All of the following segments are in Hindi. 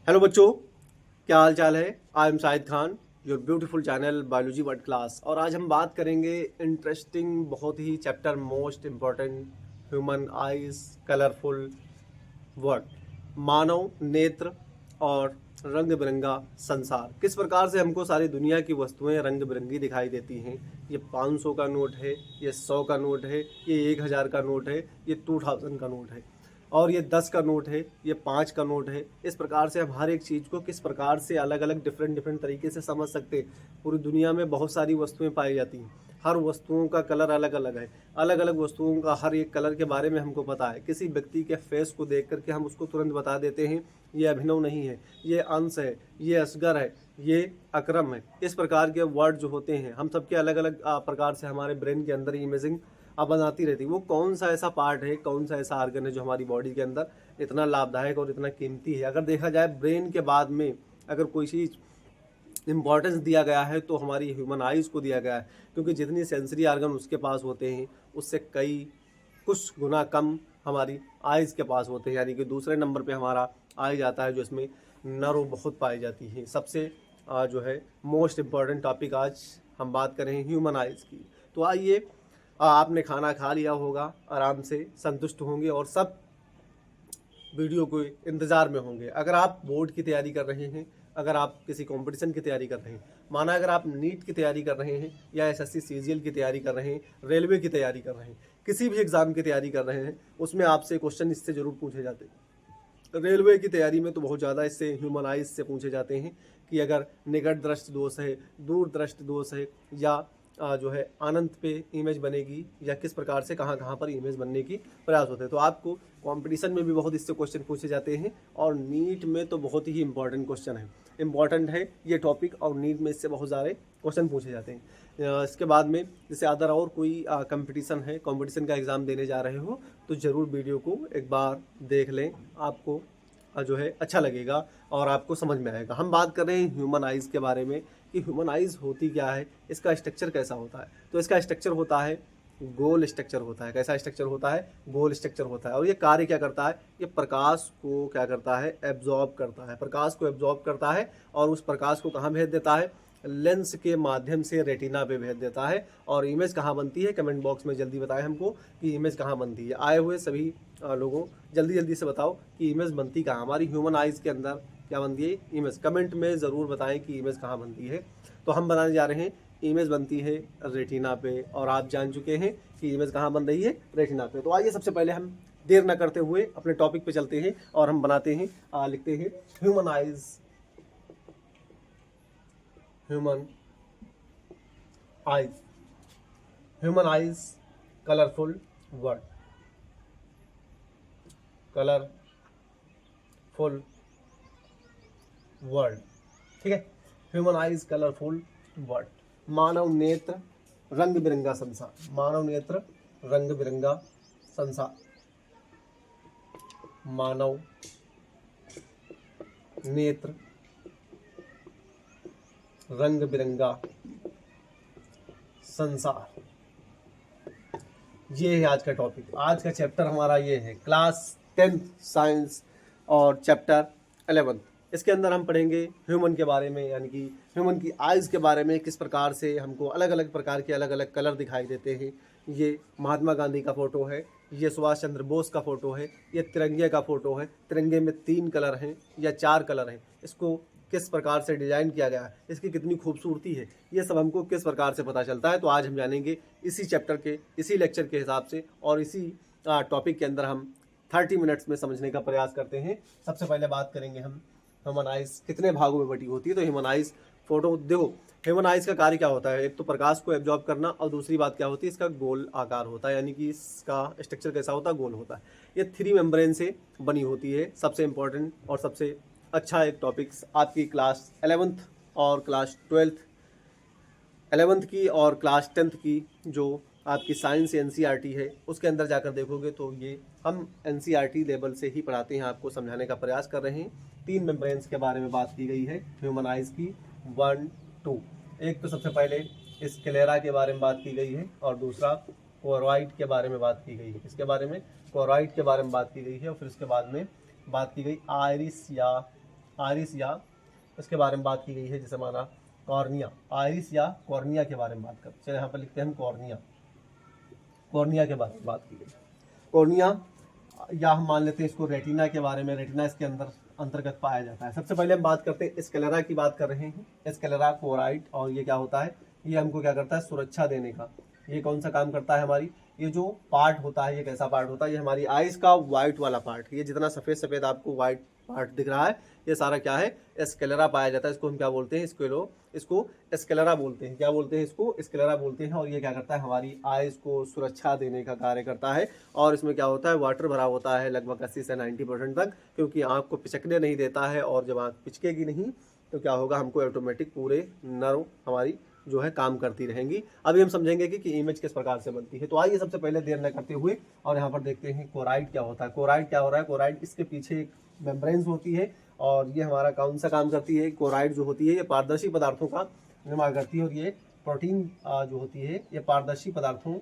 हेलो बच्चों, क्या हाल चाल है। I am Shahid Khan, your beautiful channel biology world class. और आज हम बात करेंगे इंटरेस्टिंग, बहुत ही chapter most important, human eyes colourful world, मानव नेत्र और रंग बिरंगा संसार। किस प्रकार से हमको सारी दुनिया की वस्तुएं रंग बिरंगी दिखाई देती हैं। ये 500 का नोट है, ये 100 का नोट है, ये 1000 का नोट है, ये 2000 का नोट है, और ये 10 का नोट है, ये 5 का नोट है। इस प्रकार से हम हर एक चीज़ को किस प्रकार से अलग अलग डिफरेंट तरीके से समझ सकते हैं। पूरी दुनिया में बहुत सारी वस्तुएं पाई जाती हैं, हर वस्तुओं का कलर अलग अलग है। अलग अलग वस्तुओं का हर एक कलर के बारे में हमको पता है। किसी व्यक्ति के फेस को देख करके हम उसको तुरंत बता देते हैं ये अभिनव नहीं है, ये अंश है, ये असगर है, ये अकरम है। इस प्रकार के वर्ड जो होते हैं, हम सबके अलग अलग प्रकार से हमारे ब्रेन के अंदर इमेजिंग बनाती रहती है। वो कौन सा ऐसा पार्ट है, कौन सा ऐसा आर्गन है जो हमारी बॉडी के अंदर इतना लाभदायक और इतना कीमती है। अगर देखा जाए ब्रेन के बाद में अगर कोई चीज़ इम्पॉर्टेंस दिया गया है तो हमारी ह्यूमन आइज़ को दिया गया है, क्योंकि जितनी सेंसरी आर्गन उसके पास होते हैं उससे कई कुछ गुना कम हमारी आइज़ के पास होते हैं। यानी कि दूसरे नंबर पे हमारा आइज आता है, जो इसमें नर्व बहुत पाई जाती है। सबसे जो है मोस्ट इम्पॉर्टेंट टॉपिक आज हम बात करें ह्यूमन आइज़ की। तो आइए, आपने खाना खा लिया होगा, आराम से संतुष्ट होंगे और सब वीडियो को इंतज़ार में होंगे। अगर आप बोर्ड की तैयारी कर रहे हैं, अगर आप किसी कंपटीशन की तैयारी कर रहे हैं, माना अगर आप नीट की तैयारी कर रहे हैं या एसएससी सीजीएल की तैयारी कर रहे हैं, रेलवे की तैयारी कर रहे हैं, किसी भी एग्ज़ाम की तैयारी कर रहे हैं, उसमें आपसे क्वेश्चन इससे ज़रूर पूछे जाते हैं। रेलवे की तैयारी में तो बहुत ज़्यादा इससे ह्यूमन आइज से पूछे जाते हैं कि अगर निकट दृष्टि दोष है, दूर दृष्टि दोष है, या जो है अनंत पे इमेज बनेगी, या किस प्रकार से कहाँ कहाँ पर इमेज बनने की प्रयास होते हैं। तो आपको कंपटीशन में भी बहुत इससे क्वेश्चन पूछे जाते हैं, और नीट में तो बहुत ही इंपॉर्टेंट क्वेश्चन है, इम्पॉर्टेंट है ये टॉपिक, और नीट में इससे बहुत सारे क्वेश्चन पूछे जाते हैं। इसके बाद में जैसे अदर और कोई कंपटीशन है, कंपटीशन का एग्ज़ाम देने जा रहे हो, तो ज़रूर वीडियो को एक बार देख लें, आपको जो है अच्छा लगेगा और आपको समझ में आएगा। हम बात कर रहे हैं ह्यूमन आइज़ के बारे में कि ह्यूमन आइज़ होती क्या है, इसका स्ट्रक्चर कैसा होता है। तो इसका स्ट्रक्चर होता है गोल स्ट्रक्चर होता है। कैसा स्ट्रक्चर होता है? गोल स्ट्रक्चर होता है। और ये कार्य क्या करता है? ये प्रकाश को क्या करता है? एब्जॉर्ब करता है। प्रकाश को एब्जॉर्ब करता है और उस प्रकाश को कहाँ भेज देता है? लेंस के माध्यम से रेटिना पे भेज देता है। और इमेज कहाँ बनती है? कमेंट बॉक्स में जल्दी बताएं हमको कि इमेज कहाँ बनती है। आए हुए सभी लोगों जल्दी जल्दी से बताओ कि इमेज बनती कहाँ, हमारी ह्यूमन आइज़ के अंदर क्या बनती है इमेज। कमेंट में ज़रूर बताएं कि इमेज कहाँ बनती है। तो हम बनाने जा रहे हैं, इमेज बनती है रेटिना पे, और आप जान चुके हैं कि इमेज कहाँ बन रही है? रेटिना पे। तो आइए सबसे पहले हम देर न करते हुए अपने टॉपिक पे चलते हैं और हम बनाते हैं, लिखते हैं human eyes, human eyes, human eyes colourful word, colourful word. ठीक है, ह्यूमन आइज कलरफुल वर्ड। मानव नेत्र रंग बिरंगा संसार, मानव नेत्र रंग बिरंगा संसार, मानव नेत्र रंग बिरंगा संसार। ये है आज का टॉपिक। आज का चैप्टर हमारा ये है क्लास 10th साइंस और चैप्टर 11। इसके अंदर हम पढ़ेंगे ह्यूमन के बारे में, यानी कि ह्यूमन की आइज़ के बारे में, किस प्रकार से हमको अलग अलग प्रकार के अलग अलग कलर दिखाई देते हैं। ये महात्मा गांधी का फ़ोटो है, ये सुभाष चंद्र बोस का फ़ोटो है, ये तिरंगे का फ़ोटो है। तिरंगे में 3 कलर हैं या 4 कलर हैं। इसको किस प्रकार से डिज़ाइन किया गया है, इसकी कितनी खूबसूरती है, ये सब हमको किस प्रकार से पता चलता है। तो आज हम जानेंगे इसी चैप्टर के, इसी लेक्चर के हिसाब से, और इसी टॉपिक के अंदर हम 30 मिनट्स में समझने का प्रयास करते हैं। सबसे पहले बात करेंगे हम ह्यूमन आइज़ कितने भागों में बटी होती है। तो ह्यूमन आइज़ फोटो देखो, ह्यूमन आइज़ का कार्य क्या होता है? एक तो प्रकाश को एब्जॉर्ब करना, और दूसरी बात क्या होती है, इसका गोल आकार होता है, यानी कि इसका स्ट्रक्चर कैसा होता है? गोल होता है। ये 3 मेम्ब्रेन से बनी होती है। सबसे इम्पोर्टेंट और सबसे अच्छा एक टॉपिक्स आपकी क्लास 11th और क्लास 12th, 11th की और क्लास 10th की जो आपकी साइंस एनसीईआरटी है, उसके अंदर जाकर देखोगे तो ये हम एनसीईआरटी लेवल से ही पढ़ाते हैं, आपको समझाने का प्रयास कर रहे हैं। 3 मेम्ब्रेन्स के बारे में बात की गई है ह्यूमन आइज़ की, 1 2। एक तो सबसे पहले स्क्लेरा के बारे में बात की गई है, और दूसरा कोरॉइड के बारे में बात की गई है। इसके बारे में कोरॉइड के बारे में बात की गई है, और फिर इसके बाद में बात की गई आइरिस या आइरिस या इसके बारे में बात की गई है, जैसे हमारा कॉर्निया, आइरिस या कॉर्निया के बारे में बात करते हैं। चलिए यहाँ पर लिखते हैं हम कॉर्निया, कॉर्निया के बारे में बात की गई। कॉर्निया या हम मान लेते हैं इसको रेटिना के बारे में, रेटिना इसके अंदर अंतर्गत पाया जाता है। सबसे पहले हम बात करते हैं स्क्लेरा की बात कर रहे हैं, स्क्लेरा कोराइड। और ये क्या होता है, ये हमको क्या करता है, सुरक्षा देने का। ये कौन सा काम करता है, हमारी ये जो पार्ट होता है, ये कैसा पार्ट होता है, ये हमारी आइज का व्हाइट वाला पार्ट, ये जितना सफ़ेद सफ़ेद आपको व्हाइट पार्ट दिख रहा है, ये सारा क्या है, स्क्लेरा पाया जाता है। इसको हम क्या बोलते हैं, इसको स्क्लेरा बोलते हैं। क्या बोलते हैं, इसको स्क्लेरा बोलते हैं। और ये क्या करता है, हमारी आइज को सुरक्षा देने का कार्य करता है। और इसमें क्या होता है, वाटर भरा होता है लगभग 80 से 90% तक, क्योंकि आँख को पिचकने नहीं देता है। और जब आँख पिचकेगी नहीं तो क्या होगा, हमको ऑटोमेटिक पूरे नर्व हमारी जो है काम करती रहेंगी। अभी हम समझेंगे कि इमेज किस प्रकार से बनती है। तो आइए सबसे पहले देर न करते हुए और यहाँ पर देखते हैं कोराइड क्या होता है। कोराइड क्या हो रहा है, कोराइड इसके पीछे एक मेम्ब्रेन्स होती है। और ये हमारा कौन सा काम करती है, कोराइड जो होती है ये पारदर्शी पदार्थों का निर्माण करती है। और ये प्रोटीन जो होती है ये पारदर्शी पदार्थों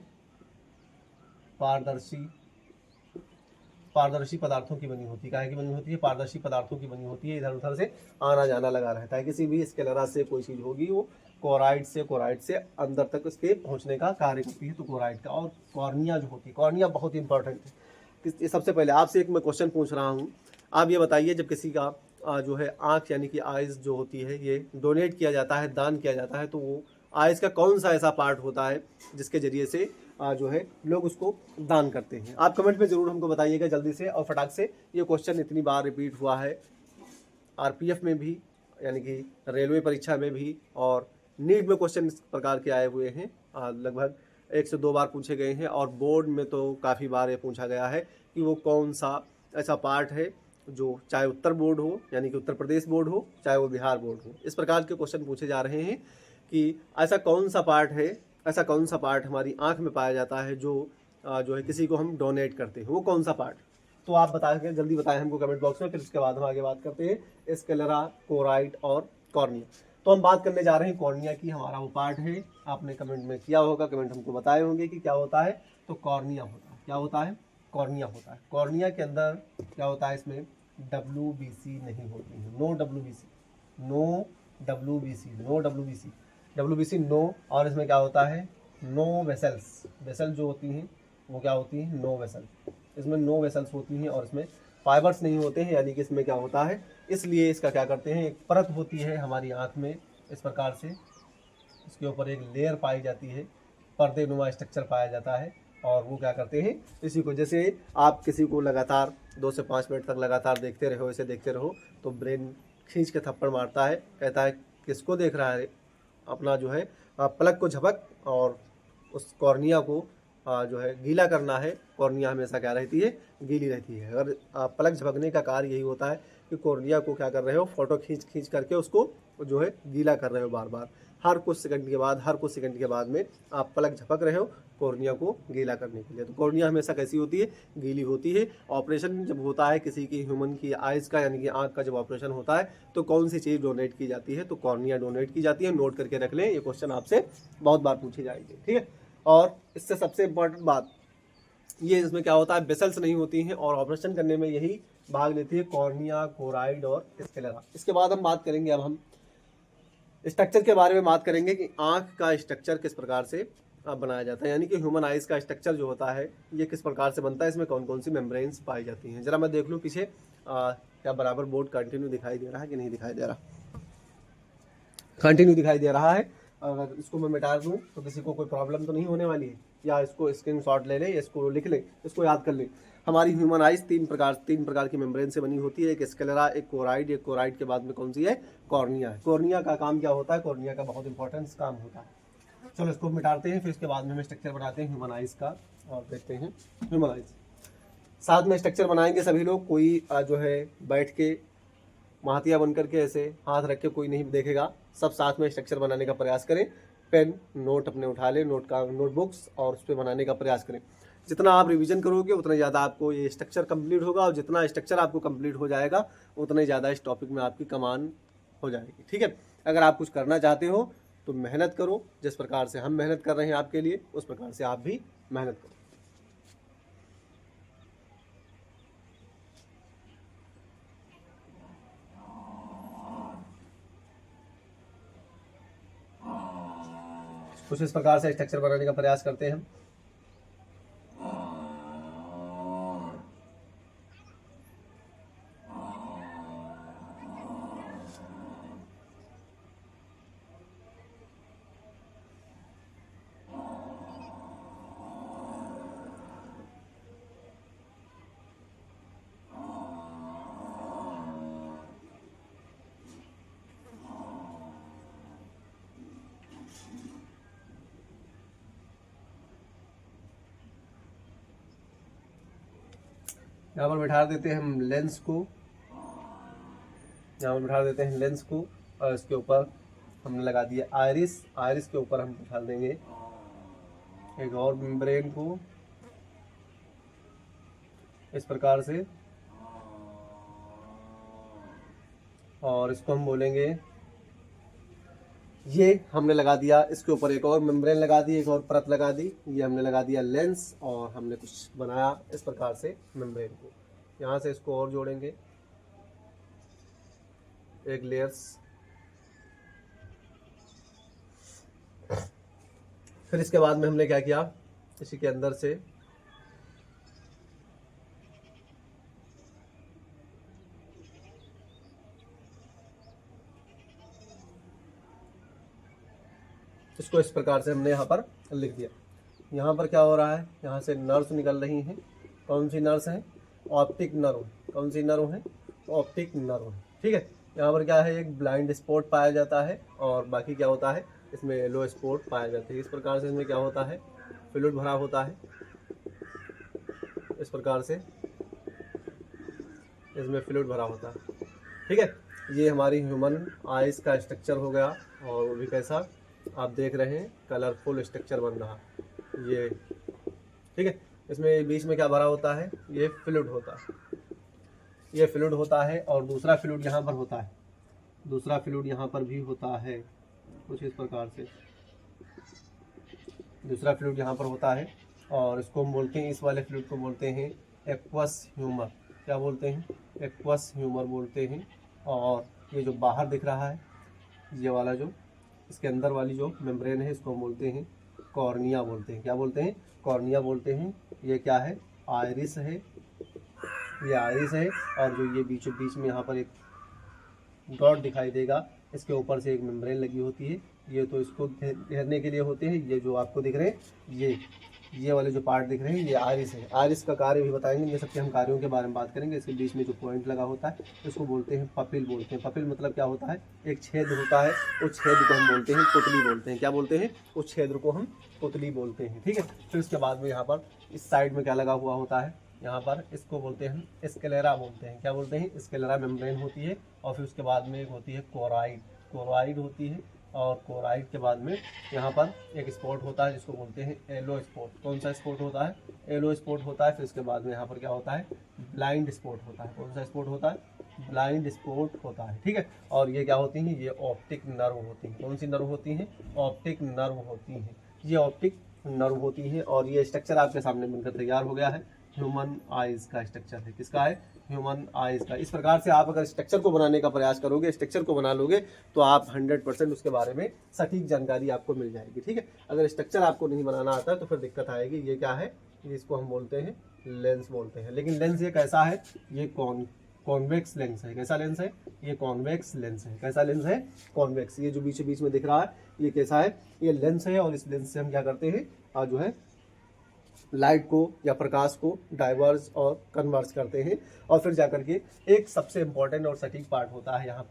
की बनी होती है। काहे की बनी होती है, पारदर्शी पदार्थों की बनी होती है। इधर उधर से आना जाना लगा रहता है। किसी भी स्क्लेरा से कोई चीज़ होगी वो कोराइड से अंदर तक उसके पहुंचने का कार्य करती है। तो कोराइड का। और कॉर्निया जो होती है, कॉर्निया बहुत इंपॉर्टेंट है। सबसे पहले आपसे एक मैं क्वेश्चन पूछ रहा हूँ, आप ये बताइए, जब किसी का जो है आँख यानी कि आइज़ जो होती है ये डोनेट किया जाता है, दान किया जाता है, तो वो आइज़ का कौन सा ऐसा पार्ट होता है जिसके ज़रिए से जो है लोग उसको दान करते हैं। आप कमेंट में ज़रूर हमको बताइएगा जल्दी से और फटाक से। ये क्वेश्चन इतनी बार रिपीट हुआ है आरपीएफ में भी, यानी कि रेलवे परीक्षा में भी, और नीट में क्वेश्चन इस प्रकार के आए हुए हैं। लगभग 1 से 2 बार पूछे गए हैं। और बोर्ड में तो काफ़ी बार ये पूछा गया है कि वो कौन सा ऐसा पार्ट है जो, चाहे उत्तर बोर्ड हो यानी कि उत्तर प्रदेश बोर्ड हो, चाहे वो बिहार बोर्ड हो, इस प्रकार के क्वेश्चन पूछे जा रहे हैं कि ऐसा कौन सा पार्ट हमारी आँख में पाया जाता है जो है किसी को हम डोनेट करते हैं, वो कौन सा पार्ट। तो आप बताएंगे, जल्दी बताएं हमको कमेंट बॉक्स में। फिर उसके बाद हम आगे बात करते हैं स्क्लेरा, कोराइड और कॉर्निया। तो हम बात करने जा रहे हैं कॉर्निया की। हमारा वो पार्ट है, आपने कमेंट में किया होगा, कमेंट हमको बताए होंगे कि क्या होता है। तो कॉर्निया होता है, क्या होता है, कॉर्निया होता है। कॉर्निया के अंदर क्या होता है, इसमें WBC नहीं होती है, नो WBC नो। और इसमें क्या होता है, नो वेसल जो होती हैं वो क्या होती हैं, नो वेसल। इसमें नो वेसल्स होती हैं और इसमें फाइबर्स नहीं होते हैं, यानी कि इसमें क्या होता है, इसलिए इसका क्या करते हैं, एक परत होती है हमारी आँख में इस प्रकार से, इसके ऊपर एक लेयर पाई जाती है, पर्देनुमा स्ट्रक्चर पाया जाता है। और वो क्या करते हैं, इसी को, जैसे आप किसी को लगातार 2 से 5 मिनट तक लगातार देखते रहो, इसे देखते रहो, तो ब्रेन खींच के थप्पड़ मारता है, कहता है किसको देख रहा है, अपना जो है पलक को झपक, और उस कॉर्निया को जो है गीला करना है। कॉर्निया हमेशा क्या रहती है, गीली रहती है। अगर पलक झपकने का कार्य यही होता है कि कॉर्निया को क्या कर रहे हो, फोटो खींच करके उसको जो है गीला कर रहे हो बार बार, हर कुछ सेकंड के बाद में आप पलक झपक रहे हो कॉर्निया को गीला करने के लिए। तो कॉर्निया हमेशा कैसी होती है, गीली होती है। ऑपरेशन जब होता है किसी की ह्यूमन की आइज़ का यानी कि आँख का जब ऑपरेशन होता है तो कौन सी चीज़ डोनेट की जाती है, तो कॉर्निया डोनेट की जाती है। नोट करके रख लें, ये क्वेश्चन आपसे बहुत बार पूछे जाएंगे, ठीक है। और इससे सबसे इम्पोर्टेंट बात ये, इसमें क्या होता है, वेसल्स नहीं होती हैं और ऑपरेशन करने में यही भाग लेती है कॉर्निया, कोराइड और स्क्लेरा। इसके बाद हम बात करेंगे, अब हम स्ट्रक्चर के बारे में बात करेंगे कि आँख का स्ट्रक्चर किस प्रकार से बनाया जाता है, यानी कि ह्यूमन आइज़ का स्ट्रक्चर जो होता है ये किस प्रकार से बनता है, इसमें कौन कौन सी मेम्ब्रेन्स पाई जाती हैं। जरा मैं देख लूँ पीछे क्या बराबर बोर्ड कंटिन्यू दिखाई दे रहा है कि नहीं दिखाई दे रहा, कंटिन्यू दिखाई दे रहा है। अगर इसको मैं मिटा दूँ तो किसी को कोई प्रॉब्लम तो नहीं होने वाली है, या इसको स्क्रीनशॉट ले लें, इसको लिख लें, इसको याद कर लें। हमारी ह्यूमन आइज़ तीन प्रकार की मेम्ब्रेन से बनी होती है, एक स्क्लेरा, एक कोराइड के बाद में कौन सी है, कॉर्निया है। कॉर्निया का काम क्या होता है, कॉर्निया का बहुत इंपॉर्टेंट काम होता है। चलो इसको मिटाते हैं, फिर इसके बाद में हम स्ट्रक्चर बनाते हैं ह्यूमन आइज़ का और देखते हैं ह्यूमन आइज़। साथ में स्ट्रक्चर बनाएंगे सभी लोग, कोई जो है बैठ के महातिया बन करके ऐसे हाथ रख के कोई नहीं देखेगा, सब साथ में स्ट्रक्चर बनाने का प्रयास करें। पेन नोट अपने उठा लें, नोटबुक्स, और उस पर बनाने का प्रयास करें। जितना आप रिवीजन करोगे उतना ज़्यादा आपको ये स्ट्रक्चर कंप्लीट होगा, और जितना स्ट्रक्चर आपको कंप्लीट हो जाएगा उतना ही ज़्यादा इस टॉपिक में आपकी कमान हो जाएगी, ठीक है। अगर आप कुछ करना चाहते हो तो मेहनत करो, जिस प्रकार से हम मेहनत कर रहे हैं आपके लिए, उस प्रकार से आप भी मेहनत करो। कुछ इस प्रकार से स्ट्रक्चर बनाने का प्रयास करते हैं हम। यहाँ पर बैठा देते हैं हम लेंस को, यहाँ पर बैठा देते हैं लेंस को, और इसके ऊपर हमने लगा दिया आयरिस। आयरिस के ऊपर हम बैठा देंगे एक और मेम्ब्रेन को इस प्रकार से, और इसको हम बोलेंगे, ये हमने लगा दिया इसके ऊपर एक और मेम्ब्रेन लगा दी, एक और परत लगा दी। ये हमने लगा दिया लेंस, और हमने कुछ बनाया इस प्रकार से मेम्ब्रेन को। यहाँ से इसको और जोड़ेंगे एक लेयर्स। फिर इसके बाद में हमने क्या किया, इसी के अंदर से इसको इस प्रकार से हमने यहाँ पर लिख दिया। यहाँ पर क्या हो रहा है, यहाँ से नर्व्स निकल रही हैं। कौन सी नर्व्स हैं? Optic nerve. कौन सी नर्व है? Optic nerve. ठीक है, यहाँ पर क्या है, एक ब्लाइंड स्पॉट पाया जाता है, और बाकी क्या होता है, इसमें येलो स्पॉट पाया जाता है। इस प्रकार से इसमें क्या होता है, फ्लूइड भरा होता है। इस प्रकार से इसमें फ्लूइड भरा होता है। ठीक है, ये हमारी ह्यूमन आइज का स्ट्रक्चर हो गया, और वो भी कैसा, आप देख रहे हैं, कलरफुल स्ट्रक्चर बन रहा ये। ठीक है, इसमें बीच में क्या भरा होता है, ये फ्लूइड होता है, ये फ्लूइड होता है। और दूसरा फ्लूइड यहाँ पर होता है, दूसरा फ्लूइड यहाँ पर भी होता है, कुछ इस प्रकार से दूसरा फ्लूइड यहाँ पर होता है। और इसको हम बोलते हैं, इस वाले फ्लूइड को बोलते हैं एक्वस ह्यूमर। क्या बोलते हैं? एक्वस ह्यूमर बोलते हैं। और ये जो बाहर दिख रहा है, ये वाला जो इसके अंदर वाली जो मेम्ब्रेन है, इसको हम बोलते हैं कॉर्निया बोलते हैं। क्या बोलते हैं? कॉर्निया बोलते हैं। ये क्या है? आइरिस है, ये आइरिस है। और जो ये बीचों बीच में यहाँ पर एक डॉट दिखाई देगा, इसके ऊपर से एक मेम्ब्रेन लगी होती है। ये तो इसको घेरने के लिए होते हैं। ये जो आपको दिख रहे हैं, ये वाले जो पार्ट दिख रहे हैं, ये आइरिस है। आइरिस का कार्य भी बताएंगे, ये सबके हम कार्यों के बारे में बात करेंगे। इसके बीच में जो पॉइंट लगा होता है, इसको बोलते हैं पपिल बोलते हैं। पपिल मतलब क्या होता है? एक छेद होता है, उस छेद को हम बोलते हैं पुतली बोलते हैं। क्या बोलते हैं? उस छेद को हम पुतली बोलते हैं। ठीक है, फिर उसके बाद में यहाँ पर इस साइड में क्या लगा हुआ होता है, यहाँ पर इसको बोलते हैं हम स्क्लेरा बोलते हैं। क्या बोलते हैं? स्क्लेरा मेम्ब्रेन होती है। और फिर उसके बाद में एक होती है कोराइड, कोराइड होती है। और कोराइड के बाद में यहाँ पर एक स्पॉट होता है, जिसको बोलते हैं येलो स्पॉट। कौन सा स्पॉट होता है? येलो स्पॉट होता है। फिर इसके बाद में यहाँ पर क्या होता है? ब्लाइंड स्पॉट होता है। कौन सा स्पॉट होता है? ब्लाइंड स्पॉट होता है। ठीक है, और ये क्या होती हैं? ये ऑप्टिक नर्व होती हैं। कौन सी नर्व होती हैं? ऑप्टिक नर्व होती हैं। ये ऑप्टिक नर्व होती हैं। और ये स्ट्रक्चर आपके सामने बनकर तैयार हो गया है। ह्यूमन आइज का स्ट्रक्चर है। किसका है? ह्यूमन आइज का। इस प्रकार से आप अगर स्ट्रक्चर को बनाने का प्रयास करोगे, स्ट्रक्चर को बना लोगे, तो आप 100% उसके बारे में सटीक जानकारी आपको मिल जाएगी। ठीक है, अगर स्ट्रक्चर आपको नहीं बनाना आता है तो फिर दिक्कत आएगी। ये क्या है? इसको हम बोलते हैं लेंस बोलते हैं। लेकिन लेंस ये कैसा है? ये कॉन्वेक्स लेंस है। कैसा लेंस है? ये कॉन्वेक्स लेंस है। कैसा लेंस है? कॉन्वेक्स। ये जो बीच बीच में दिख रहा है, ये कैसा है? ये लेंस है। और इस लेंस से हम क्या करते हैं, जो है लाइट को या प्रकाश को डाइवर्स और कन्वर्स करते हैं। और फिर जाकर के एक सबसे इम्पोर्टेंट और सटीक पार्ट होता है, यहाँ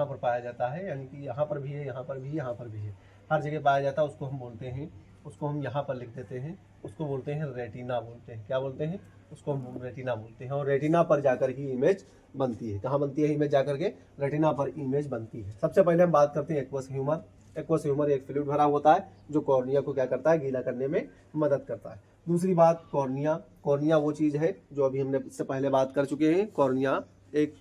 पर पाया जाता है। यानी कि यहाँ पर भी है, यहाँ पर भी है, यहाँ पर भी है, हर जगह पाया जाता है। उसको हम बोलते हैं, उसको हम यहाँ पर लिख देते हैं, उसको बोलते हैं रेटिना बोलते हैं। क्या बोलते हैं? उसको हम रेटिना बोलते हैं। और रेटिना पर जाकर ही इमेज बनती है। कहाँ बनती है इमेज? जाकर के रेटिना पर इमेज बनती है। सबसे पहले हम बात करते हैं एक्वस ह्यूमर। एक्वस ह्यूमर एक फ्लूइड भरा होता है, जो कॉर्निया को क्या करता है? गीला करने में मदद करता है। दूसरी बात, कॉर्निया। कॉर्निया वो चीज़ है जो अभी हमने इससे पहले बात कर चुके हैं। कॉर्निया एक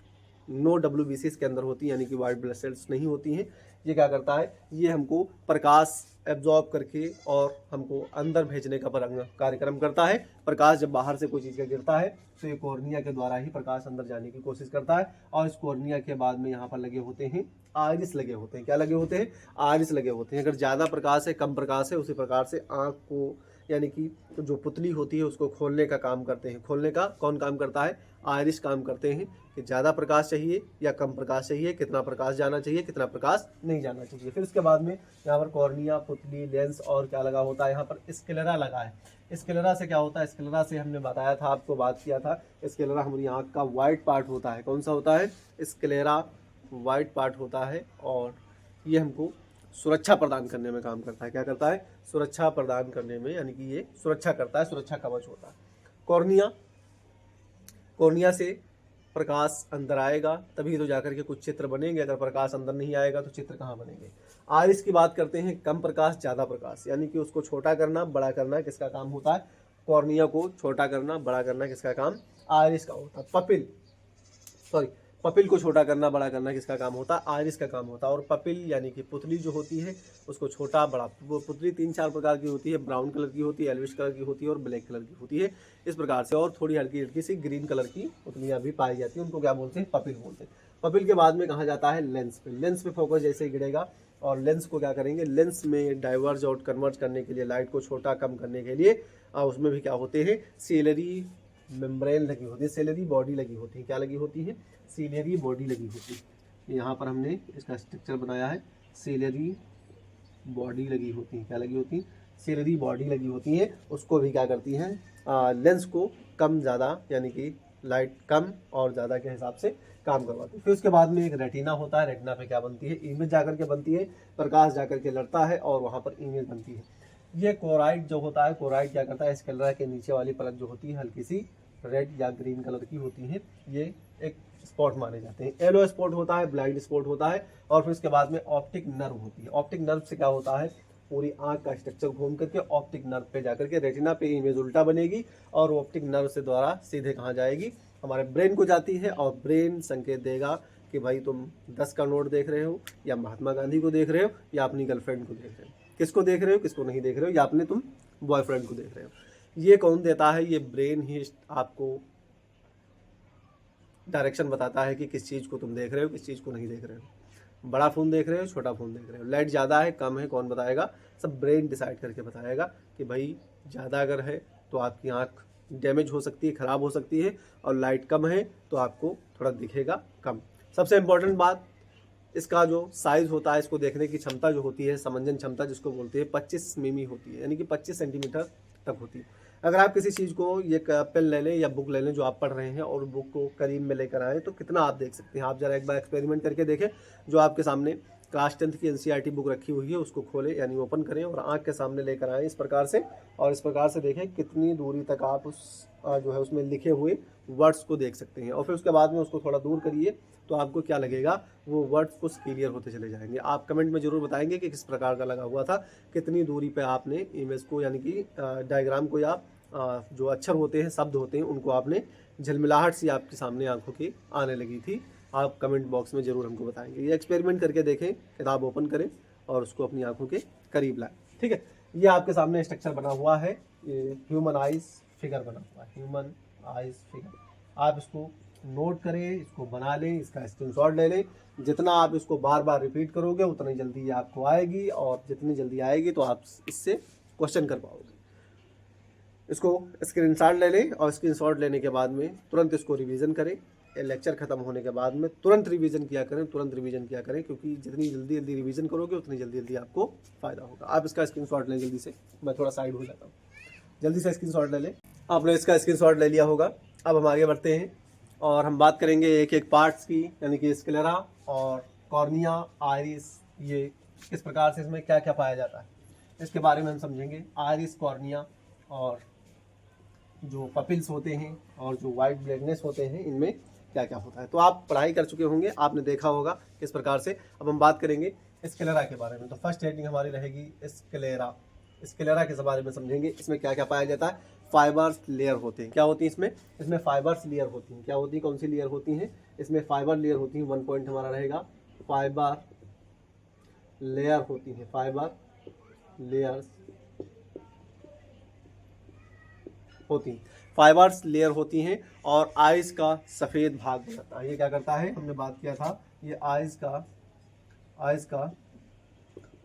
नो WBCs के अंदर होती है, यानी कि वाइट ब्लड सेल्स नहीं होती हैं। ये क्या करता है? ये हमको प्रकाश एब्जॉर्ब करके और हमको अंदर भेजने का कार्यक्रम करता है। प्रकाश जब बाहर से कोई चीज़ का गिरता है तो ये कॉर्निया के द्वारा ही प्रकाश अंदर जाने की कोशिश करता है। और इस कॉर्निया के बाद में यहाँ पर लगे होते हैं आइरिस लगे होते हैं। क्या लगे होते हैं? आइरिस लगे होते हैं। अगर ज़्यादा प्रकाश है, कम प्रकाश है, उसी प्रकार से आँख को यानी कि तो जो पुतली होती है उसको खोलने का काम करते हैं। खोलने का कौन काम करता है? आइरिस काम करते हैं कि ज़्यादा प्रकाश चाहिए या कम प्रकाश चाहिए, कितना प्रकाश जाना चाहिए, कितना प्रकाश नहीं जाना चाहिए। फिर उसके बाद में यहाँ पर कॉर्निया, पुतली, लेंस और क्या लगा होता है? यहाँ पर स्क्लेरा लगा है। स्क्लेरा से क्या होता है? स्क्लेरा से हमने बताया था, आपको बात किया था, स्क्लेरा हमारी आँख का वाइट पार्ट होता है। कौन सा होता है? स्क्लेरा वाइट पार्ट होता है और ये हमको सुरक्षा प्रदान करने में काम करता है। क्या करता है? सुरक्षा प्रदान करने में, यानी कि ये सुरक्षा करता है, सुरक्षा कवच होता है। कॉर्निया, कॉर्निया से प्रकाश अंदर आएगा तभी तो जाकर के कुछ चित्र बनेंगे। अगर प्रकाश अंदर नहीं आएगा तो चित्र कहाँ बनेंगे? आइरिस की बात करते हैं, कम प्रकाश ज़्यादा प्रकाश, यानी कि उसको छोटा करना बड़ा करना किसका काम होता है? कॉर्निया को छोटा करना बड़ा करना किसका काम? आइरिस का होता है। पपिल को छोटा करना बड़ा करना किसका काम होता है? आइरिस का काम होता है। और पपिल यानी कि पुतली जो होती है उसको छोटा बड़ा, वो पुतली 3-4 प्रकार की होती है। ब्राउन कलर की होती है, एल्विश कलर की होती है और ब्लैक कलर की होती है, इस प्रकार से। और थोड़ी हल्की हल्की सी ग्रीन कलर की पुतलियाँ भी पाई जाती हैं, उनको क्या बोलते हैं? पपिल बोलते हैं। पपिल के बाद में कहा जाता है लेंस पे। लेंस पे फोकस जैसे ही गिरेगा और लेंस को क्या करेंगे? लेंस में डाइवर्ज और कन्वर्ज करने के लिए, लाइट को छोटा कम करने के लिए उसमें भी क्या होते हैं? सीलरी मेम्ब्रेन लगी होती है, सेलरी बॉडी लगी होती है। क्या लगी होती है? सीलरी बॉडी लगी होती है। यहाँ पर हमने इसका स्ट्रक्चर बनाया है, सीलरी बॉडी लगी होती है। क्या लगी होती है? सीलरी बॉडी लगी होती है। उसको भी क्या करती हैं? लेंस को कम ज़्यादा, यानी कि लाइट कम और ज़्यादा के हिसाब से काम करवाती है। फिर उसके बाद में एक रेटिना होता है। रेटिना पे क्या बनती है? इमेज जाकर के बनती है, प्रकाश जाकर के लड़ता है और वहाँ पर इमेज बनती है। ये कोराइड जो होता है, कोराइड क्या करता है? स्क्लेरा के नीचे वाली परत जो होती है हल्की सी रेड या ग्रीन कलर की होती है, ये एक स्पॉट माने जाते हैं। येलो स्पॉट होता है, ब्लाइंड स्पॉट होता है। और फिर उसके बाद में ऑप्टिक नर्व होती है। ऑप्टिक नर्व से क्या होता है? पूरी आंख का स्ट्रक्चर घूम करके ऑप्टिक नर्व पे जाकर के रेटिना पे इमेज उल्टा बनेगी और ऑप्टिक नर्व से द्वारा सीधे कहाँ जाएगी? हमारे ब्रेन को जाती है और ब्रेन संकेत देगा कि भाई तुम 10 का नोट देख रहे हो या महात्मा गांधी को देख रहे हो या अपनी गर्लफ्रेंड को देख रहे हो, किसको देख रहे हो, किसको नहीं देख रहे हो, या अपने तुम बॉयफ्रेंड को देख रहे हो। ये कौन देता है? ये ब्रेन ही आपको डायरेक्शन बताता है कि किस चीज़ को तुम देख रहे हो, किस चीज़ को नहीं देख रहे हो। बड़ा फ़ोन देख रहे हो, छोटा फ़ोन देख रहे हो, लाइट ज़्यादा है कम है, कौन बताएगा? सब ब्रेन डिसाइड करके बताएगा कि भाई ज़्यादा अगर है तो आपकी आँख डैमेज हो सकती है, ख़राब हो सकती है, और लाइट कम है तो आपको थोड़ा दिखेगा कम। सबसे इम्पोर्टेंट बात, इसका जो साइज़ होता है, इसको देखने की क्षमता जो होती है, समंजन क्षमता जिसको बोलते हैं, 25 मिमी होती है, यानी कि 25 सेंटीमीटर तक होती है। अगर आप किसी चीज़ को, ये पेन ले लें या बुक ले लें जो आप पढ़ रहे हैं और बुक को करीब में लेकर आएँ तो कितना आप देख सकते हैं। आप ज़रा एक बार एक्सपेरिमेंट करके देखें। जो आपके सामने क्लास 10th की NCERT बुक रखी हुई है उसको खोलें, यानी ओपन करें और आँख के सामने लेकर आएँ इस प्रकार से, और इस प्रकार से देखें कितनी दूरी तक आप उस जो है उसमें लिखे हुए वर्ड्स को देख सकते हैं। और फिर उसके बाद में उसको थोड़ा दूर करिए तो आपको क्या लगेगा? वो वर्ड्स कुछ क्लियर होते चले जाएंगे। आप कमेंट में ज़रूर बताएंगे कि किस प्रकार का लगा हुआ था, कितनी दूरी पे आपने इमेज को, यानी कि डायग्राम को, या जो अक्षर होते हैं, शब्द होते हैं, उनको आपने झलमिलाहट सी आपके सामने आंखों की आने लगी थी। आप कमेंट बॉक्स में ज़रूर हमको बताएंगे। ये एक्सपेरिमेंट करके देखें, किताब ओपन करें और उसको अपनी आंखों के करीब लाएं। ठीक है, ये आपके सामने स्ट्रक्चर बना हुआ है, ये ह्यूमन आइज फिगर बना हुआ है, ह्यूमन आइज फिगर। आप इसको नोट करें, इसको बना लें, इसका स्क्रीनशॉट ले लें। जितना आप इसको बार बार रिपीट करोगे उतनी जल्दी ये आपको आएगी, और जितनी जल्दी आएगी तो आप इससे क्वेश्चन कर पाओगे। इसको स्क्रीनशॉट ले लें और स्क्रीनशॉट लेने के बाद में तुरंत इसको रिवीजन करें। लेक्चर खत्म होने के बाद में तुरंत रिवीजन किया करें, तुरंत रिवीजन किया करें, क्योंकि जितनी जल्दी जल्दी रिवीजन करोगे उतनी जल्दी जल्दी आपको फ़ायदा होगा। आप इसका स्क्रीनशॉट लें जल्दी से, मैं थोड़ा साइड हो जाता हूँ, जल्दी से स्क्रीनशॉट ले लें। आपने इसका स्क्रीनशॉट ले लिया होगा। अब हम आगे बढ़ते हैं और हम बात करेंगे एक एक पार्ट्स की, यानी कि स्क्लेरा और कॉर्निया, आइरिस, ये किस प्रकार से इसमें क्या क्या पाया जाता है इसके बारे में हम समझेंगे। आइरिस, कॉर्निया और जो पपिल्स होते हैं और जो वाइट ब्लैकनेस होते हैं, इनमें क्या क्या होता है। तो आप पढ़ाई कर चुके होंगे, आपने देखा होगा किस प्रकार से। अब हम बात करेंगे स्क्लेरा के बारे में। तो फर्स्ट हेडिंग हमारी रहेगी स्क्लेरा। स्क्लेरा के बारे में समझेंगे, इसमें क्या क्या पाया जाता है। फाइबर्स लेयर होते हैं। क्या होती है इसमें? इसमें फाइबर्स लेयर होती हैं। क्या होती है? कौन सी लेयर होती हैं? इसमें फाइबर लेयर होती है। 1 पॉइंट हमारा रहेगा, फाइबर लेयर होती है, फाइबर लेयर्स होती हैं, फाइबर्स लेयर होती हैं और आइज का सफ़ेद भाग बनाता है। ये क्या करता है, हमने बात किया था, ये आइज का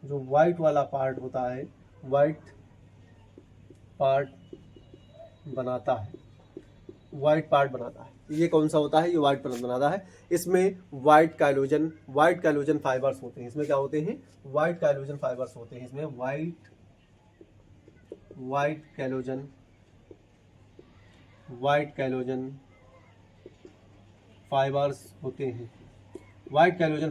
जो वाइट वाला पार्ट होता है, वाइट पार्ट बनाता है, वाइट पार्ट बनाता है। ये कौन सा होता है, ये वाइट पार्ट बनाता है। इसमें वाइट कैलोजन फाइबर्स होते हैं। इसमें क्या होते हैं, वाइट कैलोजन फाइबर्स होते हैं। इसमें वाइट कैलोजन फाइबर्स होते हैं, वाइट कैलोजन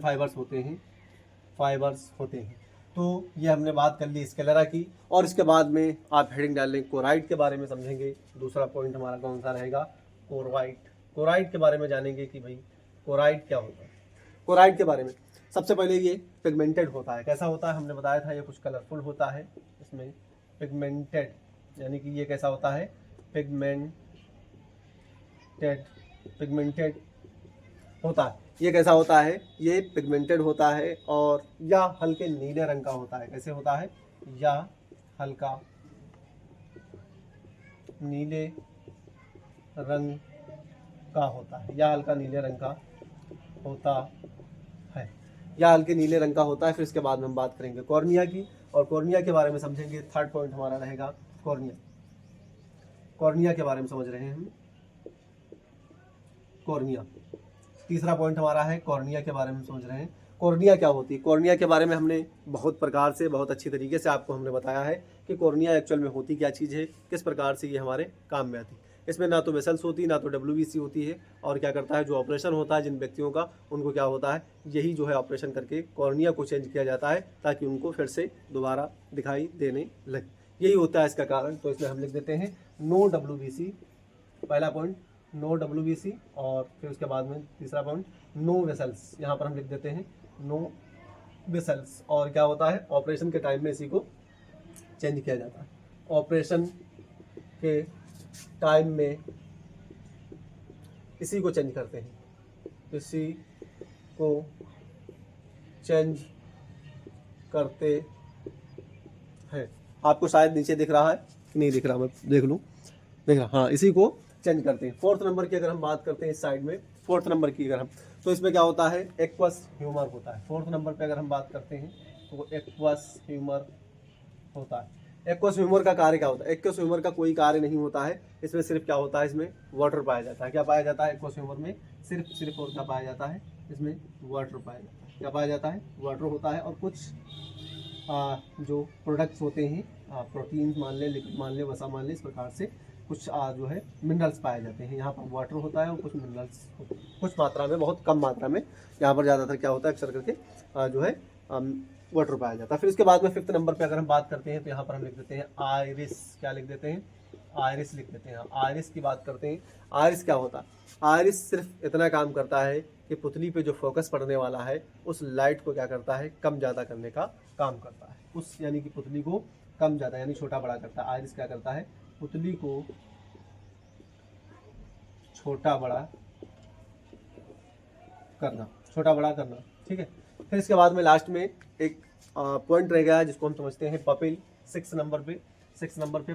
फाइबर्स होते हैं। तो ये हमने बात कर ली स्केलेरा की। और इसके बाद में आप हेडिंग डाल लें कोराइड के बारे में समझेंगे। दूसरा पॉइंट हमारा कौन सा रहेगा, कोराइड के बारे में जानेंगे कि भाई कोराइड क्या होता है। कोराइड के बारे में सबसे पहले ये पिगमेंटेड होता है। कैसा होता है, हमने बताया था ये कुछ कलरफुल होता है। इसमें पिगमेंटेड यानी कि ये कैसा होता है, पिगमेंटेड होता है। ये कैसा होता है, ये पिगमेंटेड होता है और या हल्के नीले रंग का होता है। कैसे होता है, या हल्का नीले रंग का होता है, या हल्का नीले रंग का होता है, या हल्के नीले रंग का होता है। फिर इसके बाद में हम बात करेंगे कॉर्निया की, और कॉर्निया के बारे में समझेंगे। थर्ड पॉइंट हमारा रहेगा कॉर्निया के बारे में समझ रहे हैं हम, कॉर्निया। तीसरा पॉइंट हमारा है कॉर्निया के बारे में समझ रहे हैं। कॉर्निया क्या होती है, कॉर्निया के बारे में हमने बहुत प्रकार से, बहुत अच्छी तरीके से आपको हमने बताया है कि कॉर्निया एक्चुअल में होती क्या चीज़ है, किस प्रकार से ये हमारे काम में आती है। इसमें ना तो वेसल्स होती, ना तो WBC होती है। और क्या करता है, जो ऑपरेशन होता है जिन व्यक्तियों का, उनको क्या होता है, यही जो है ऑपरेशन करके कॉर्निया को चेंज किया जाता है ताकि उनको फिर से दोबारा दिखाई देने लगे। यही होता है इसका कारण। तो इसमें हम लिख देते हैं नो WBC, पहला पॉइंट नो WBC। और फिर उसके बाद में तीसरा पॉइंट नो वेसल्स, यहाँ पर हम लिख देते हैं नो वेसल्स। और क्या होता है, ऑपरेशन के टाइम में इसी को चेंज किया जाता है। ऑपरेशन के टाइम में इसी को चेंज करते हैं, इसी को चेंज करते हैं। आपको शायद नीचे दिख रहा है कि नहीं दिख रहा, मैं देख लूँ, देख रहा, हाँ, इसी को चेंज करते हैं। फोर्थ नंबर की अगर हम बात करते हैं इस साइड में, फोर्थ नंबर की अगर हम, तो इसमें क्या होता है, एक्वस ह्यूमर होता है। फोर्थ नंबर पे अगर हम बात करते हैं तो एक्वस ह्यूमर होता है। एक्वस ह्यूमर का कार्य क्या होता है, एक्वस ह्यूमर का कोई कार्य नहीं होता है। इसमें सिर्फ क्या होता है, इसमें वाटर पाया जाता है। क्या पाया जाता है एक्वस ह्यूमर में, सिर्फ और क्या पाया जाता है, इसमें वाटर पाया जाता है। क्या पाया जाता है, वाटर होता है। और कुछ जो प्रोडक्ट्स होते हैं, प्रोटीन मान लें, लिपिड मान लें, वसा मान लें, इस प्रकार से कुछ जो है मिनरल्स पाए जाते हैं। यहाँ पर वाटर होता है और कुछ मिनरल्स, कुछ मात्रा में, बहुत कम मात्रा में। यहाँ पर ज़्यादातर क्या होता है, अक्सर करके जो है वाटर पाया जाता है। फिर उसके बाद में फिफ्थ नंबर पे अगर हम बात करते हैं तो यहाँ पर हम लिख देते हैं आयरिस। क्या लिख देते हैं, आयरिस लिख देते हैं। आयरिस की बात करते हैं। आयरिस क्या होता है, आयरिस सिर्फ इतना काम करता है कि पुतली पे जो फोकस पड़ने वाला है उस लाइट को क्या करता है, कम ज़्यादा करने का काम करता है। उस यानी कि पुतली को कम ज़्यादा यानी छोटा बड़ा करता है। आयरिस क्या करता है, पुतली को छोटा बड़ा करना, ठीक है। फिर इसके बाद में लास्ट में एक पॉइंट रह गया जिसको हम समझते हैं पपिल। 6 नंबर पे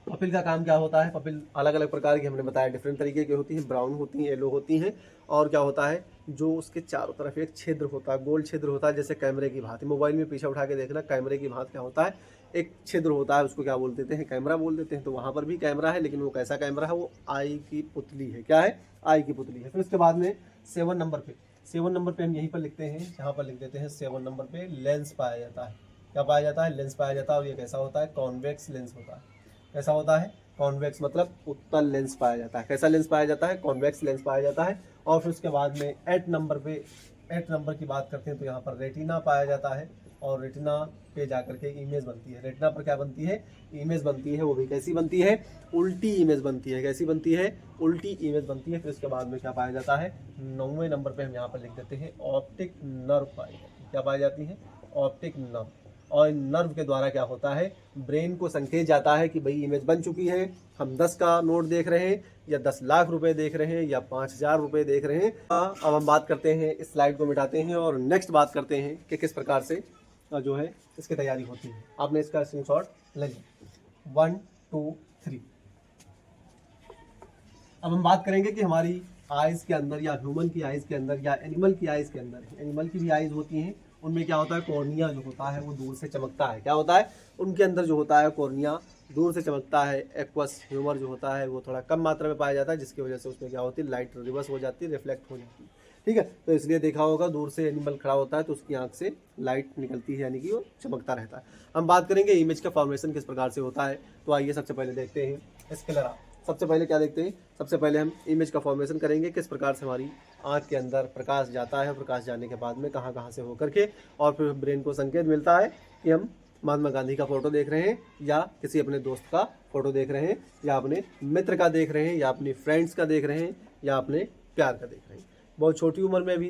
पपिल का काम क्या होता है। पपिल अलग अलग प्रकार की हमने बताया, डिफरेंट तरीके की होती हैं, ब्राउन होती हैं, येलो होती हैं। और क्या होता है, जो उसके चारों तरफ एक छिद्र होता है, गोल छिद्र होता है, जैसे कैमरे की भांति। मोबाइल में पीछे उठा के देखना, कैमरे की भांति क्या होता है, एक छिद्र होता है, उसको क्या बोल देते हैं, कैमरा बोल देते हैं। तो वहाँ पर भी कैमरा है, लेकिन वो कैसा कैमरा है, वो आई की पुतली है। क्या है, आई की पुतली है। फिर उसके बाद में 7 नंबर पे हम यहीं पर लिखते हैं, यहाँ पर लिख देते हैं 7 नंबर पे लेंस पाया जाता है। क्या पाया जाता है, लेंस पाया जाता है। और ये कैसा होता है, कॉन्वेक्स लेंस होता है। कैसा होता है, कॉन्वेक्स मतलब उत्तल लेंस पाया जाता है। कैसा लेंस पाया जाता है, कॉन्वेक्स लेंस पाया जाता है। और फिर उसके बाद में 8 नंबर की बात करते हैं तो यहाँ पर रेटिना पाया जाता है। और रेटिना पे जाकर के इमेज बनती है। रेटिना पर क्या बनती है, इमेज बनती है। वो भी कैसी बनती है, उल्टी इमेज बनती है। कैसी बनती है, उल्टी इमेज बनती है। फिर उसके बाद में क्या पाया जाता है, 9वें नंबर पे हम यहाँ पर लिख देते हैं ऑप्टिक नर्व पाई जाती है। क्या पाई जाती है, ऑप्टिक नर्व। और नर्व के द्वारा क्या होता है, ब्रेन को संकेत जाता है कि भाई इमेज बन चुकी है। हम 10 का नोट देख रहे हैं, या 10 लाख रुपए देख रहे हैं, या 5000 रुपए देख रहे हैं। अब हम बात करते हैं, इस स्लाइड को मिटाते हैं और नेक्स्ट बात करते हैं कि किस प्रकार से जो है इसकी तैयारी होती है। आपने इसका स्क्रीनशॉट ले लिया। 1 2 3। अब हम बात करेंगे कि हमारी आइज़ के अंदर या ह्यूमन की आइज़ के अंदर या एनिमल की आइज़ के अंदर, एनिमल की भी आइज़ होती हैं, उनमें क्या होता है, कॉर्निया जो होता है वो दूर से चमकता है। क्या होता है, उनके अंदर जो होता है कॉर्निया दूर से चमकता है। एक्वस ह्यूमर जो होता है वो थोड़ा कम मात्रा में पाया जाता है, जिसकी वजह से उसमें क्या होती है, लाइट रिवर्स हो जाती है, रिफ्लेक्ट हो जाती है। ठीक है, तो इसलिए देखा होगा दूर से एनिमल खड़ा होता है तो उसकी आंख से लाइट निकलती है, यानी कि वो चमकता रहता है। हम बात करेंगे इमेज का फॉर्मेशन किस प्रकार से होता है, तो आइए सबसे पहले देखते हैं स्क्लेरा। सबसे पहले क्या देखते हैं, सबसे पहले हम इमेज का फॉर्मेशन करेंगे, किस प्रकार से हमारी आँख के अंदर प्रकाश जाता है, प्रकाश जाने के बाद में कहाँ कहाँ से होकर के, और फिर ब्रेन को संकेत मिलता है कि हम महात्मा गांधी का फोटो देख रहे हैं, या किसी अपने दोस्त का फोटो देख रहे हैं, या अपने मित्र का देख रहे हैं, या अपनी फ्रेंड्स का देख रहे हैं, या अपने प्यार का देख रहे हैं। बहुत छोटी उम्र में भी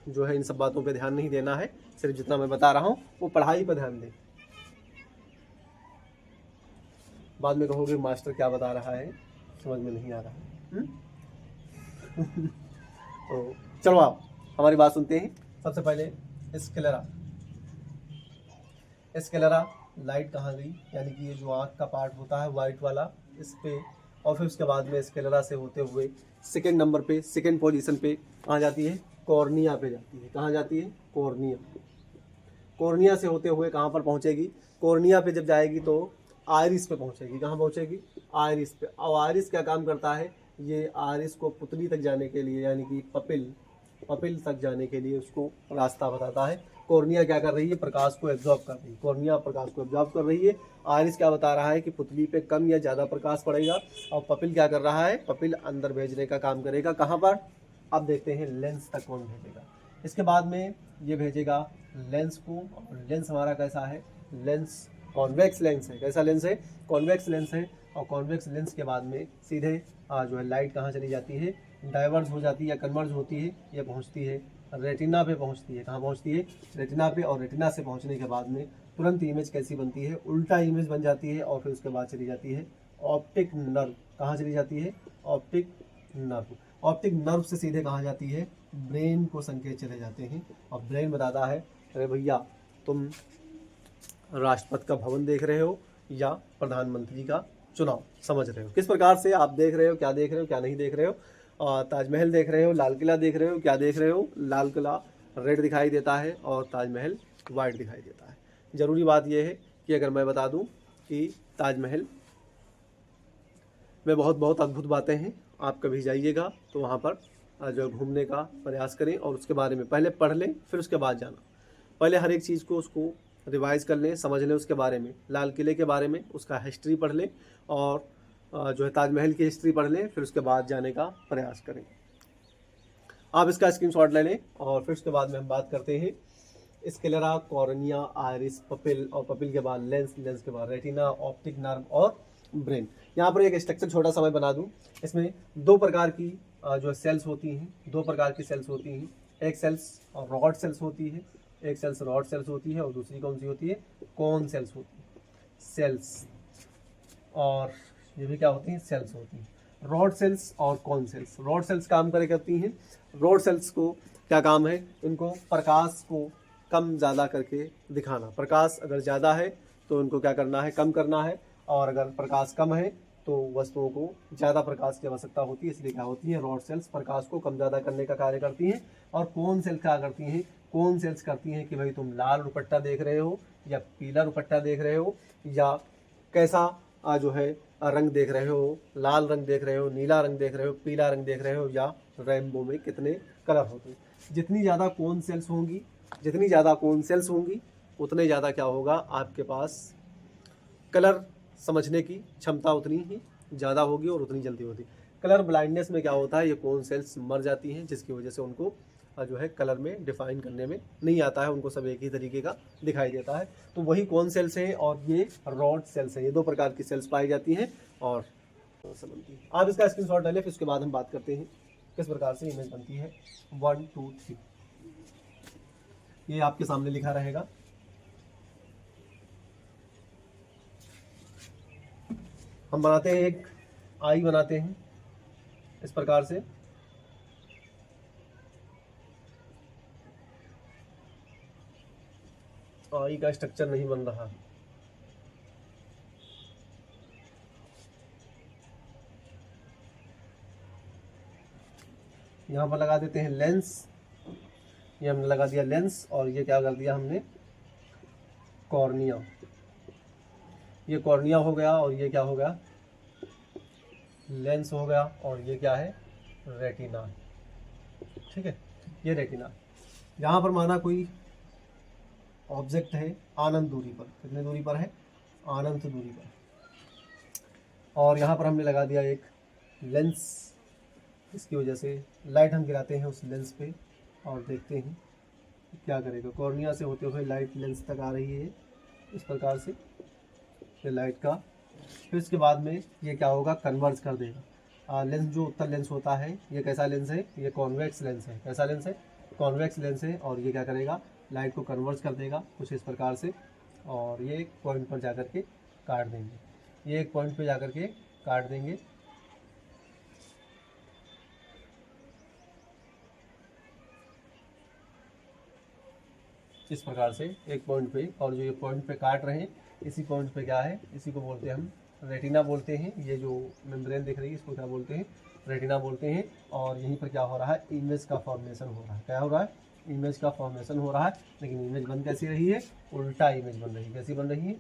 जो है इन सब बातों पे ध्यान नहीं देना है, सिर्फ जितना मैं बता रहा हूँ वो पढ़ाई पर ध्यान दें। बाद में कहोगे मास्टर क्या बता रहा है, समझ में नहीं आ रहा। तो चलो आप हमारी बात सुनते हैं। सबसे पहले स्क्लेरा। स्क्लेरा लाइट कहाँ गई, यानी कि ये जो आँख का पार्ट होता है वाइट वाला, इस पे, और फिर उसके बाद में स्क्लेरा से होते हुए सेकेंड नंबर पे, सेकेंड पोजीशन पे कहाँ जाती है, कॉर्निया पे जाती है। कहाँ जाती है, कॉर्निया। कॉर्निया से होते हुए कहाँ पर पहुँचेगी, कॉर्निया पे जब जाएगी तो आयरिस पे पहुँचेगी। कहाँ पहुँचेगी, आयरिस पे। और आयरिस क्या काम करता है, ये आयरिस को पुतली तक जाने के लिए, यानी कि पपिल तक जाने के लिए उसको रास्ता बताता है। कॉर्निया क्या कर रही है, प्रकाश को एब्जॉर्ब कर रही है। कॉर्निया प्रकाश को एब्जॉर्ब कर रही है। आयरिस क्या बता रहा है कि पुतली पे कम या ज़्यादा प्रकाश पड़ेगा, और पपिल क्या कर रहा है, पपिल अंदर भेजने का काम करेगा। कहाँ पर, अब देखते हैं लेंस तक कौन भेजेगा। इसके बाद में ये भेजेगा लेंस को, और लेंस हमारा कैसा है, लेंस कॉन्वेक्स लेंस है। कैसा लेंस है, कॉन्वेक्स लेंस है। और कॉन्वेक्स लेंस के बाद में सीधे जो है लाइट कहाँ चली जाती है, डाइवर्ज हो जाती है या कन्वर्ज होती है, ये पहुँचती है रेटिना पे पहुँचती है। कहाँ पहुँचती है, रेटिना पे। और रेटिना से पहुँचने के बाद में तुरंत इमेज कैसी बनती है, उल्टा इमेज बन जाती है। और फिर उसके बाद चली जाती है ऑप्टिक नर्व। कहाँ चली जाती है, ऑप्टिक नर्व। ऑप्टिक नर्व से सीधे कहाँ जाती है, ब्रेन को संकेत चले जाते हैं। और ब्रेन बताता है, अरे भैया तुम राष्ट्रपति का भवन देख रहे हो या प्रधानमंत्री का चुनाव समझ रहे हो। किस प्रकार से आप देख रहे हो, क्या देख रहे हो, क्या नहीं देख रहे हो। ताजमहल देख रहे हो, लाल किला देख रहे हो, क्या देख रहे हो, लाल किला रेड दिखाई देता है और ताजमहल वाइट दिखाई देता है। ज़रूरी बात यह है कि अगर मैं बता दूं कि ताजमहल में बहुत बहुत अद्भुत बातें हैं, आप कभी जाइएगा तो वहाँ पर जो घूमने का प्रयास करें और उसके बारे में पहले पढ़ लें, फिर उसके बाद जाना। पहले हर एक चीज़ को उसको रिवाइज कर लें, समझ लें उसके बारे में। लाल किले के बारे में उसका हिस्ट्री पढ़ लें, और जो है ताजमहल की हिस्ट्री पढ़ लें, फिर उसके बाद जाने का प्रयास करें। आप इसका स्क्रीनशॉट ले लें, और फिर उसके बाद में हम बात करते हैं स्क्लेरा, कॉर्निया, आयरिस, पपिल, और पपिल के बाद लेंस, लेंस के बाद रेटिना, ऑप्टिक नर्व और ब्रेन। यहाँ पर एक स्ट्रक्चर छोटा सा मैं बना दूँ। इसमें दो प्रकार की जो सेल्स होती हैं, दो प्रकार की सेल्स होती हैं। एक सेल्स रॉड सेल्स होती है, एक सेल्स रॉड सेल्स होती है, और दूसरी कौन सी होती है, कोन सेल्स होती है। सेल्स और ये भी क्या होती हैं, सेल्स होती हैं। रॉड सेल्स और कौन सेल्स। रॉड सेल्स काम करे करती हैं। रॉड सेल्स को क्या काम है, इनको प्रकाश को कम ज़्यादा करके दिखाना। प्रकाश अगर ज़्यादा है तो इनको क्या करना है, कम करना है, और अगर प्रकाश कम है तो वस्तुओं को ज़्यादा प्रकाश की आवश्यकता होती है। इसलिए क्या होती है, रॉड सेल्स प्रकाश को कम ज़्यादा करने का कार्य करती हैं। और कौन सेल्स क्या करती हैं, कौन सेल्स करती हैं कि भाई तुम लाल दुपट्टा देख रहे हो या पीला दुपट्टा देख रहे हो, या कैसा जो है रंग देख रहे हो, लाल रंग देख रहे हो, नीला रंग देख रहे हो, पीला रंग देख रहे हो, या रेनबो में कितने कलर होते हैं। जितनी ज़्यादा कौन सेल्स होंगी, जितनी ज़्यादा कौन सेल्स होंगी, उतने ज़्यादा क्या होगा, आपके पास कलर समझने की क्षमता उतनी ही ज़्यादा होगी और उतनी जल्दी होती। कलर ब्लाइंडनेस में क्या होता है, ये कौन सेल्स मर जाती हैं, जिसकी वजह से उनको जो है कलर में डिफाइन करने में नहीं आता है, उनको सब एक ही तरीके का दिखाई देता है। तो वही कौन सेल्स हैं और ये रॉड सेल्स हैं। ये दो प्रकार की सेल्स पाई जाती हैं और बनती है। आप इसका स्क्रीनशॉट ले लें, फिर उसके बाद हम बात करते हैं किस प्रकार से इमेज बनती है। 1 2 3 ये आपके सामने लिखा रहेगा। हम बनाते हैं, एक आई बनाते हैं इस प्रकार से। आई का स्ट्रक्चर नहीं बन रहा। यहाँ पर लगा देते हैं लेंस। ये हमने लगा दिया लेंस, और ये क्या कर दिया हमने, कॉर्निया। ये कॉर्निया हो गया, और ये क्या हो गया, लेंस हो गया, और ये क्या है, रेटिना। ठीक है, ये रेटिना। यहाँ पर माना कोई ऑब्जेक्ट है अनंत दूरी पर, कितने दूरी पर है, अनंत दूरी पर, और यहाँ पर हमने लगा दिया एक लेंस। इसकी वजह से लाइट हम गिराते हैं उस लेंस पे और देखते हैं क्या करेगा। कॉर्निया से होते हुए लाइट लेंस तक आ रही है इस प्रकार से, ये लाइट का। फिर इसके बाद में ये क्या होगा, कन्वर्ज कर देगा। लेंस जो उत्तल लेंस होता है, ये कैसा लेंस है, ये कॉन्वेक्स लेंस है। कैसा लेंस है, कॉन्वेक्स लेंस है, और ये क्या करेगा, लाइट को कन्वर्ज कर देगा कुछ इस प्रकार से, और ये एक पॉइंट पर जाकर के काट देंगे। ये एक पॉइंट पे जाकर के काट देंगे। इस प्रकार से एक पॉइंट पे, और जो ये पॉइंट पे काट रहे हैं, इसी पॉइंट पे क्या है, इसी को बोलते हैं हम रेटिना बोलते हैं। ये जो मेम्ब्रेन दिख रही है इसको क्या बोलते हैं, रेटिना बोलते हैं। और यहीं पर क्या हो रहा है, इमेज का फॉर्मेशन हो रहा है। क्या हो रहा है, इमेज का फॉर्मेशन हो रहा है। लेकिन इमेज बन कैसी रही है, उल्टा इमेज बन रही है। कैसी बन रही है,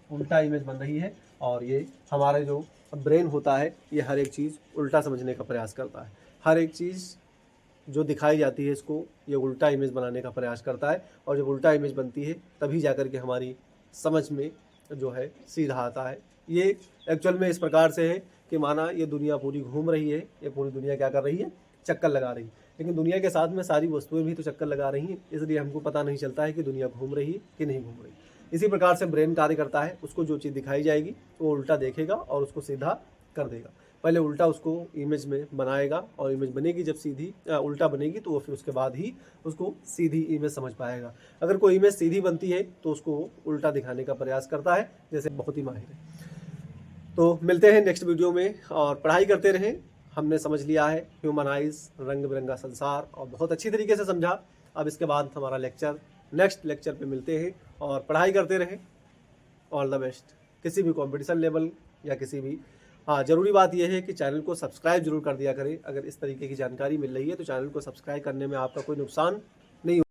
उल्टा इमेज बन रही है। और ये हमारा जो ब्रेन होता है, ये हर एक चीज़ उल्टा समझने का प्रयास करता है। हर एक चीज़ जो दिखाई जाती है इसको ये उल्टा इमेज बनाने का प्रयास करता है, और जब उल्टा इमेज बनती है तभी जाकर के हमारी समझ में जो है सीधा आता है। ये एक्चुअल में इस प्रकार से है कि माना ये दुनिया पूरी घूम रही है, ये पूरी दुनिया क्या कर रही है, चक्कर लगा रही है। लेकिन दुनिया के साथ में सारी वस्तुएं भी तो चक्कर लगा रही हैं, इसलिए हमको पता नहीं चलता है कि दुनिया घूम रही है कि नहीं घूम रही। इसी प्रकार से ब्रेन कार्य करता है, उसको जो चीज़ दिखाई जाएगी वो उल्टा देखेगा और उसको सीधा कर देगा। पहले उल्टा उसको इमेज में बनाएगा, और इमेज बनेगी जब सीधी उल्टा बनेगी तो वो फिर उसके बाद ही उसको सीधी इमेज समझ पाएगा। अगर कोई इमेज सीधी बनती है तो उसको उल्टा दिखाने का प्रयास करता है, जैसे बहुत ही माहिर है। तो मिलते हैं नेक्स्ट वीडियो में, और पढ़ाई करते रहें। हमने समझ लिया है ह्यूमन आइज, रंग बिरंगा संसार, और बहुत अच्छी तरीके से समझा। अब इसके बाद हमारा नेक्स्ट लेक्चर पे मिलते हैं, और पढ़ाई करते रहें। All the best. किसी भी कंपटीशन लेवल या किसी भी, हाँ, ज़रूरी बात यह है कि चैनल को सब्सक्राइब जरूर कर दिया करें। अगर इस तरीके की जानकारी मिल रही है तो चैनल को सब्सक्राइब करने में आपका कोई नुकसान नहीं